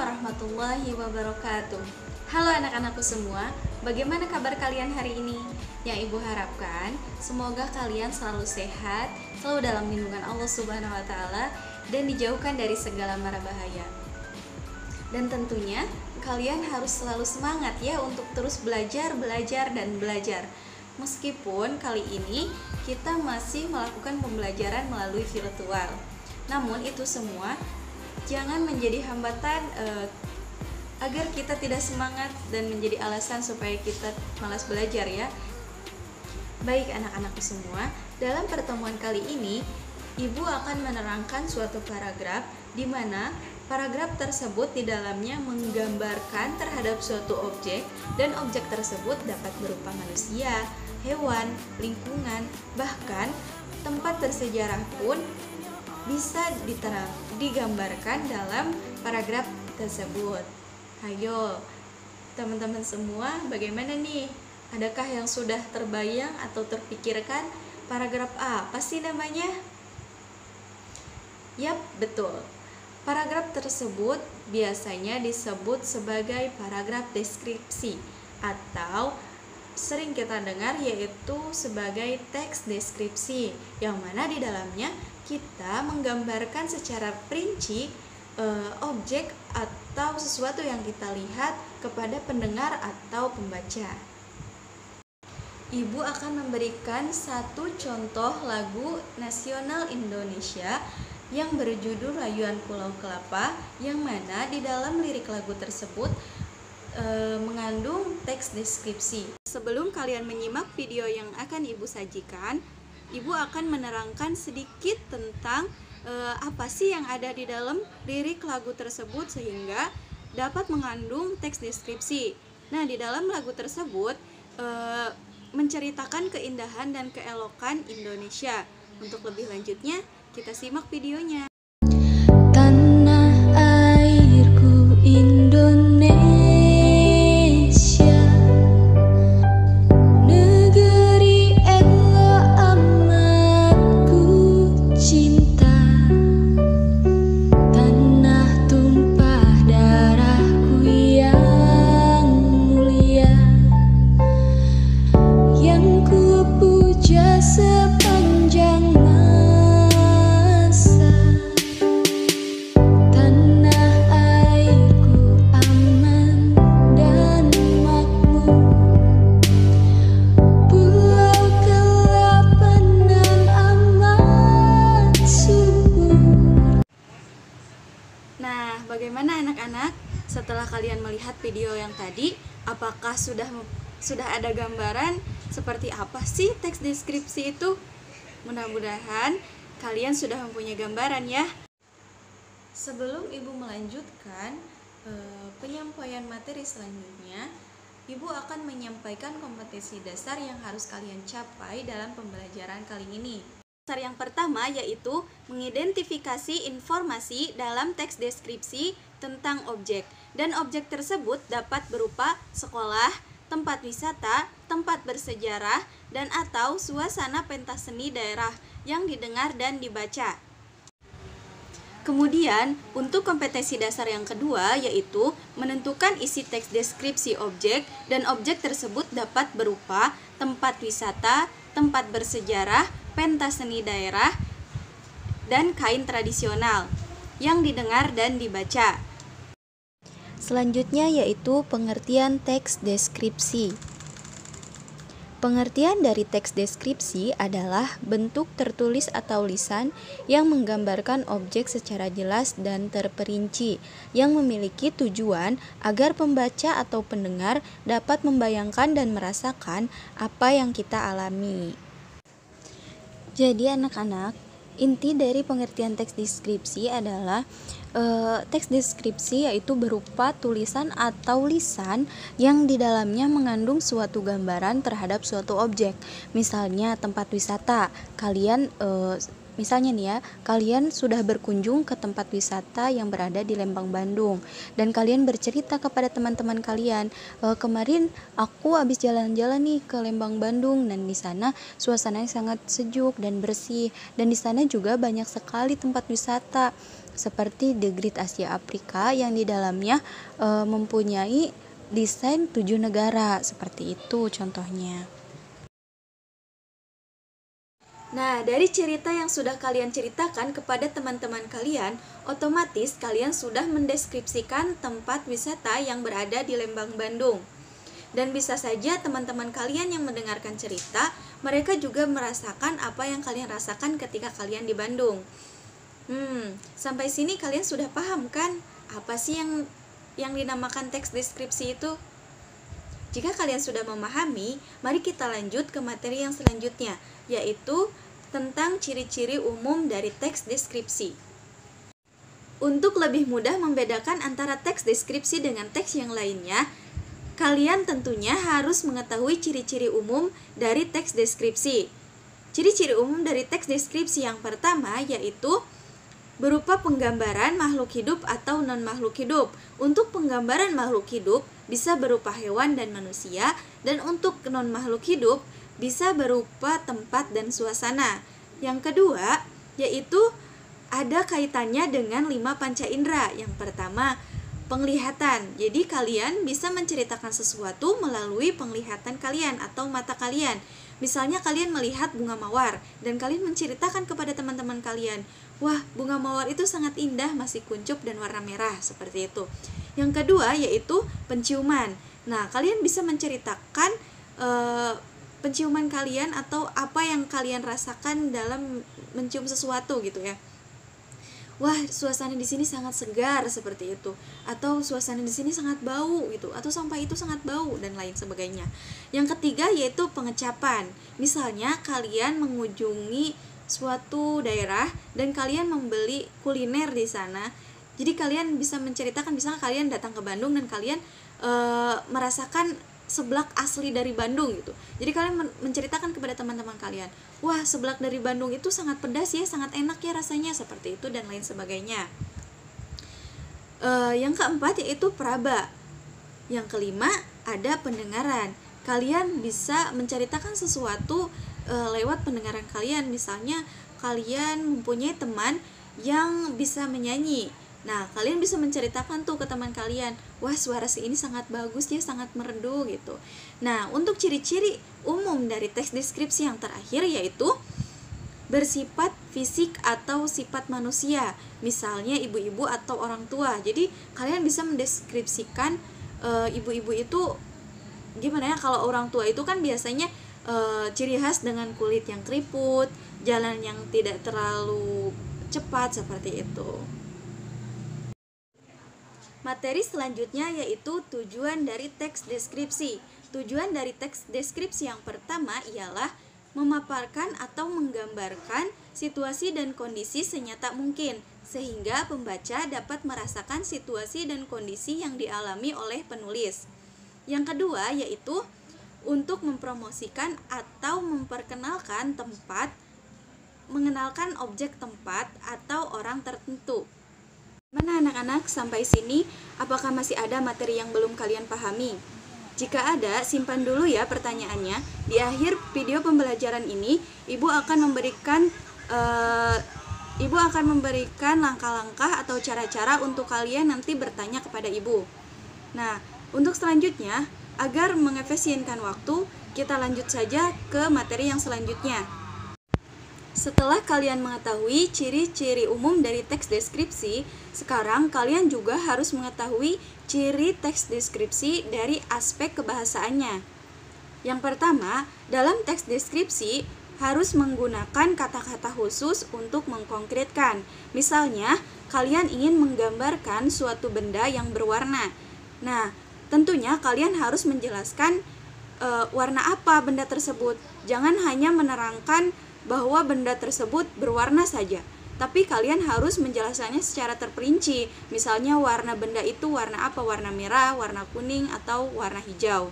warahmatullahi wabarakatuh. Halo anak-anakku semua, bagaimana kabar kalian hari ini? Yang Ibu harapkan, semoga kalian selalu sehat, selalu dalam lindungan Allah Subhanahu wa Ta'ala, dan dijauhkan dari segala mara bahaya. Dan tentunya, kalian harus selalu semangat ya untuk terus belajar, dan belajar. Meskipun kali ini kita masih melakukan pembelajaran melalui virtual. Namun itu semua jangan menjadi hambatan agar kita tidak semangat dan menjadi alasan supaya kita malas belajar ya. Baik anak-anakku semua, dalam pertemuan kali ini Ibu akan menerangkan suatu paragraf di mana paragraf tersebut di dalamnya menggambarkan terhadap suatu objek, dan objek tersebut dapat berupa manusia, hewan, lingkungan, bahkan tempat bersejarah pun bisa digambarkan dalam paragraf tersebut. Hayo, teman-teman semua, bagaimana nih? Adakah yang sudah terbayang atau terpikirkan paragraf apa sih namanya? Yap, betul. Paragraf tersebut biasanya disebut sebagai paragraf deskripsi atau sering kita dengar yaitu sebagai teks deskripsi, yang mana di dalamnya kita menggambarkan secara perinci objek atau sesuatu yang kita lihat kepada pendengar atau pembaca. Ibu akan memberikan satu contoh lagu nasional Indonesia yang berjudul Rayuan Pulau Kelapa, yang mana di dalam lirik lagu tersebut mengandung teks deskripsi. Sebelum kalian menyimak video yang akan Ibu sajikan, Ibu akan menerangkan sedikit tentang apa sih yang ada di dalam lirik lagu tersebut sehingga dapat mengandung teks deskripsi. Nah, di dalam lagu tersebut menceritakan keindahan dan keelokan Indonesia. Untuk lebih lanjutnya, kita simak videonya. Tanah airku Indonesia, negeri elok amat ku cinta, tanah tumpah darahku yang mulia, yang ku puja sepanjang masa. Tanah airku aman dan makmur, Pulau Kelapa nan amat subur. Nah, bagaimana anak-anak? Setelah kalian melihat video yang tadi, apakah sudah ada gambaran seperti apa sih teks deskripsi itu? Mudah-mudahan kalian sudah mempunyai gambaran ya. Sebelum Ibu melanjutkan penyampaian materi selanjutnya, Ibu akan menyampaikan kompetensi dasar yang harus kalian capai dalam pembelajaran kali ini. Dasar yang pertama yaitu mengidentifikasi informasi dalam teks deskripsi tentang objek, dan objek tersebut dapat berupa sekolah, tempat wisata, tempat bersejarah, dan atau suasana pentas seni daerah yang didengar dan dibaca. Kemudian, untuk kompetensi dasar yang kedua yaitu menentukan isi teks deskripsi objek, dan objek tersebut dapat berupa tempat wisata, tempat bersejarah, pentas seni daerah, dan kain tradisional yang didengar dan dibaca. Selanjutnya yaitu pengertian teks deskripsi. Pengertian dari teks deskripsi adalah bentuk tertulis atau lisan yang menggambarkan objek secara jelas dan terperinci, yang memiliki tujuan agar pembaca atau pendengar dapat membayangkan dan merasakan apa yang kita alami. Jadi anak-anak, inti dari pengertian teks deskripsi adalah teks deskripsi yaitu berupa tulisan atau lisan yang di dalamnya mengandung suatu gambaran terhadap suatu objek. Misalnya tempat wisata, kalian Misalnya nih ya, kalian sudah berkunjung ke tempat wisata yang berada di Lembang, Bandung, dan kalian bercerita kepada teman-teman kalian, kemarin aku habis jalan-jalan nih ke Lembang, Bandung, dan di sana suasananya sangat sejuk dan bersih, dan di sana juga banyak sekali tempat wisata seperti The Great Asia Afrika yang di dalamnya mempunyai desain 7 negara, seperti itu contohnya. Nah, dari cerita yang sudah kalian ceritakan kepada teman-teman kalian, otomatis kalian sudah mendeskripsikan tempat wisata yang berada di Lembang, Bandung. Dan bisa saja teman-teman kalian yang mendengarkan cerita, mereka juga merasakan apa yang kalian rasakan ketika kalian di Bandung. Sampai sini kalian sudah paham kan? Apa sih yang dinamakan teks deskripsi itu? Jika kalian sudah memahami, mari kita lanjut ke materi yang selanjutnya, yaitu tentang ciri-ciri umum dari teks deskripsi. Untuk lebih mudah membedakan antara teks deskripsi dengan teks yang lainnya, kalian tentunya harus mengetahui ciri-ciri umum dari teks deskripsi. Ciri-ciri umum dari teks deskripsi yang pertama yaitu berupa penggambaran makhluk hidup atau non-makhluk hidup. Untuk penggambaran makhluk hidup bisa berupa hewan dan manusia, dan untuk non-makhluk hidup bisa berupa tempat dan suasana. Yang kedua yaitu ada kaitannya dengan 5 panca indera. Yang pertama, penglihatan. Jadi kalian bisa menceritakan sesuatu melalui penglihatan kalian atau mata kalian. Misalnya kalian melihat bunga mawar dan kalian menceritakan kepada teman-teman kalian, wah, bunga mawar itu sangat indah, masih kuncup dan warna merah, seperti itu. Yang kedua yaitu penciuman. Nah, kalian bisa menceritakan penciuman kalian atau apa yang kalian rasakan dalam mencium sesuatu gitu ya. Wah, suasana di sini sangat segar, seperti itu, atau suasana di sini sangat bau gitu, atau sampah itu sangat bau, dan lain sebagainya. Yang ketiga yaitu pengecapan. Misalnya kalian mengunjungi suatu daerah dan kalian membeli kuliner di sana. Jadi kalian bisa menceritakan, misalnya kalian datang ke Bandung dan kalian merasakan seblak asli dari Bandung gitu. Jadi kalian menceritakan kepada teman-teman kalian, wah, seblak dari Bandung itu sangat pedas ya, sangat enak ya rasanya, seperti itu dan lain sebagainya. Yang keempat yaitu peraba. Yang kelima ada pendengaran. Kalian bisa menceritakan sesuatu lewat pendengaran kalian. Misalnya kalian mempunyai teman yang bisa menyanyi. Nah, kalian bisa menceritakan tuh ke teman kalian, wah, suara si ini sangat bagus ya, sangat merdu gitu. Nah, untuk ciri-ciri umum dari teks deskripsi yang terakhir yaitu bersifat fisik atau sifat manusia. Misalnya ibu-ibu atau orang tua. Jadi kalian bisa mendeskripsikan ibu-ibu itu gimana ya. Kalau orang tua itu kan biasanya ciri khas dengan kulit yang keriput, jalan yang tidak terlalu cepat, seperti itu. Materi selanjutnya yaitu tujuan dari teks deskripsi. Tujuan dari teks deskripsi yang pertama ialah memaparkan atau menggambarkan situasi dan kondisi senyata mungkin, sehingga pembaca dapat merasakan situasi dan kondisi yang dialami oleh penulis. Yang kedua yaitu untuk mempromosikan atau memperkenalkan tempat, mengenalkan objek tempat atau orang tertentu. Mana anak-anak, sampai sini apakah masih ada materi yang belum kalian pahami? Jika ada, simpan dulu ya pertanyaannya. Di akhir video pembelajaran ini, Ibu akan memberikan langkah-langkah atau cara-cara untuk kalian nanti bertanya kepada Ibu. Nah, untuk selanjutnya, agar mengefisienkan waktu, kita lanjut saja ke materi yang selanjutnya. Setelah kalian mengetahui ciri-ciri umum dari teks deskripsi, sekarang kalian juga harus mengetahui ciri teks deskripsi dari aspek kebahasaannya. Yang pertama, dalam teks deskripsi harus menggunakan kata-kata khusus untuk mengkonkretkan. Misalnya, kalian ingin menggambarkan suatu benda yang berwarna. Nah, tentunya kalian harus menjelaskan warna apa benda tersebut. Jangan hanya menerangkan bahwa benda tersebut berwarna saja, tapi kalian harus menjelaskannya secara terperinci. Misalnya warna benda itu warna apa, warna merah, warna kuning, atau warna hijau.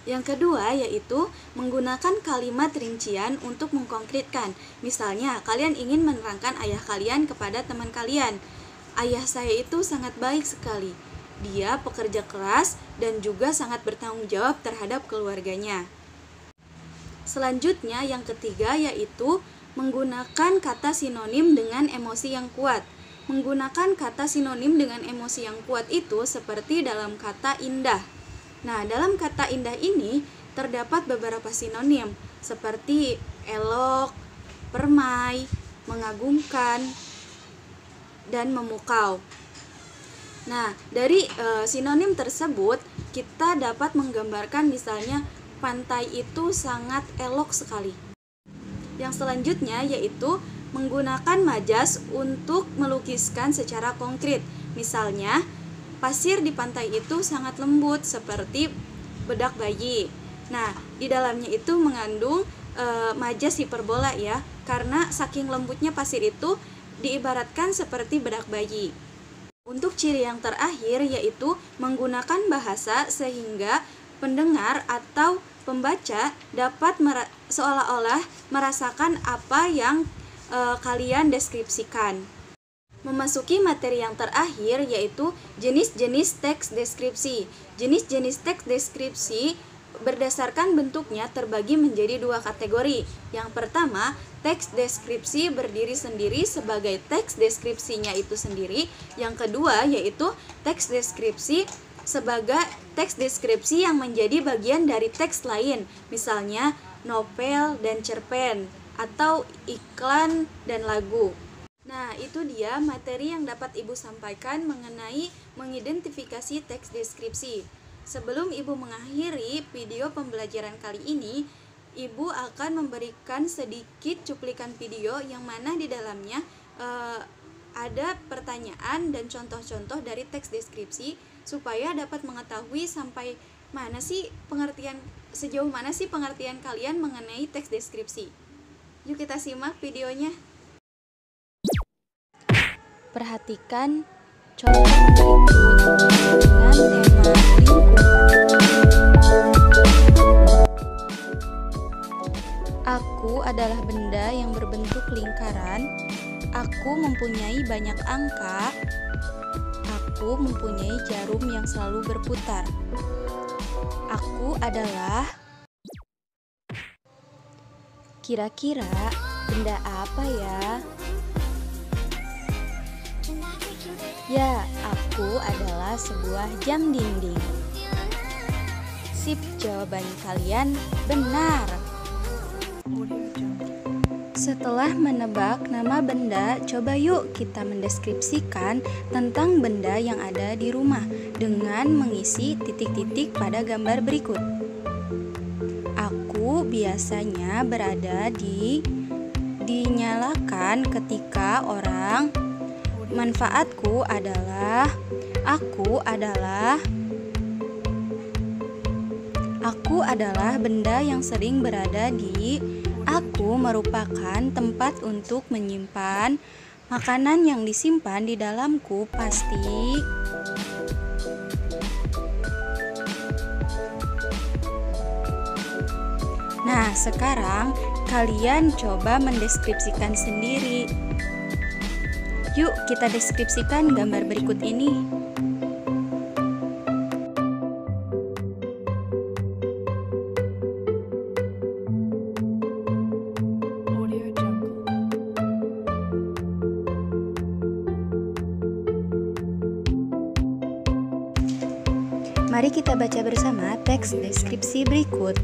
Yang kedua yaitu menggunakan kalimat rincian untuk mengkonkretkan. Misalnya, kalian ingin menerangkan ayah kalian kepada teman kalian. Ayah saya itu sangat baik sekali. Dia pekerja keras dan juga sangat bertanggung jawab terhadap keluarganya. Selanjutnya yang ketiga yaitu menggunakan kata sinonim dengan emosi yang kuat. Menggunakan kata sinonim dengan emosi yang kuat itu seperti dalam kata indah. Nah, dalam kata indah ini terdapat beberapa sinonim seperti elok, permai, mengagumkan, dan memukau. Nah, dari sinonim tersebut kita dapat menggambarkan misalnya pantai itu sangat elok sekali. Yang selanjutnya yaitu menggunakan majas untuk melukiskan secara konkret. Misalnya, pasir di pantai itu sangat lembut seperti bedak bayi. Nah, di dalamnya itu mengandung majas hiperbola ya, karena saking lembutnya pasir itu diibaratkan seperti bedak bayi. Untuk ciri yang terakhir yaitu menggunakan bahasa sehingga pendengar atau pembaca dapat seolah-olah merasakan apa yang kalian deskripsikan. Memasuki materi yang terakhir yaitu jenis-jenis teks deskripsi. Jenis-jenis teks deskripsi berdasarkan bentuknya terbagi menjadi dua kategori. Yang pertama, teks deskripsi berdiri sendiri sebagai teks deskripsinya itu sendiri. Yang kedua yaitu teks deskripsi sebagai teks deskripsi yang menjadi bagian dari teks lain, misalnya novel dan cerpen atau iklan dan lagu. Nah, itu dia materi yang dapat Ibu sampaikan mengenai mengidentifikasi teks deskripsi. Sebelum Ibu mengakhiri video pembelajaran kali ini, Ibu akan memberikan sedikit cuplikan video yang mana di dalamnya ada pertanyaan dan contoh-contoh dari teks deskripsi supaya dapat mengetahui sejauh mana sih pengertian kalian mengenai teks deskripsi. Yuk kita simak videonya. Perhatikan contoh berikut dengan tema lingkup. Aku adalah benda yang berbentuk lingkaran. Aku mempunyai banyak angka. Aku mempunyai jarum yang selalu berputar. Aku adalah... Kira-kira benda apa ya? Ya, aku adalah sebuah jam dinding. Sip, jawaban kalian benar. Setelah menebak nama benda, coba yuk kita mendeskripsikan tentang benda yang ada di rumah dengan mengisi titik-titik pada gambar berikut. Aku biasanya berada dinyalakan ketika orang. Manfaatku adalah aku adalah benda yang sering berada di. Aku merupakan tempat untuk menyimpan makanan yang disimpan di dalamku pasti. Nah, sekarang kalian coba mendeskripsikan sendiri. Yuk kita deskripsikan gambar berikut ini. Mari kita baca bersama teks deskripsi berikut.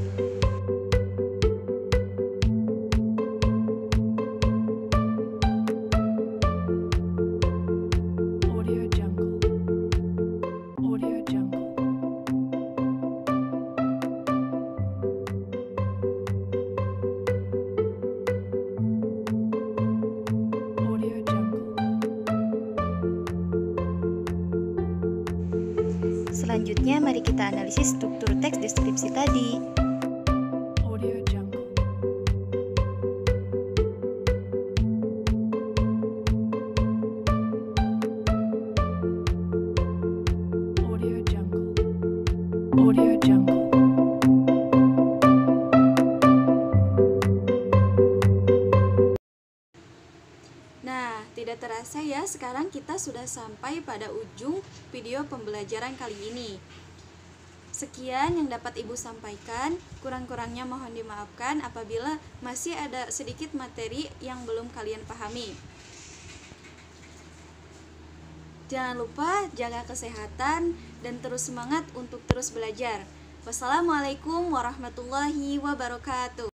Selanjutnya, mari kita analisis struktur teks deskripsi tadi. sekarang kita sudah sampai pada ujung video pembelajaran kali ini. Sekian yang dapat Ibu sampaikan, kurang-kurangnya mohon dimaafkan apabila masih ada sedikit materi yang belum kalian pahami. Jangan lupa jaga kesehatan dan terus semangat untuk terus belajar. Wassalamualaikum warahmatullahi wabarakatuh.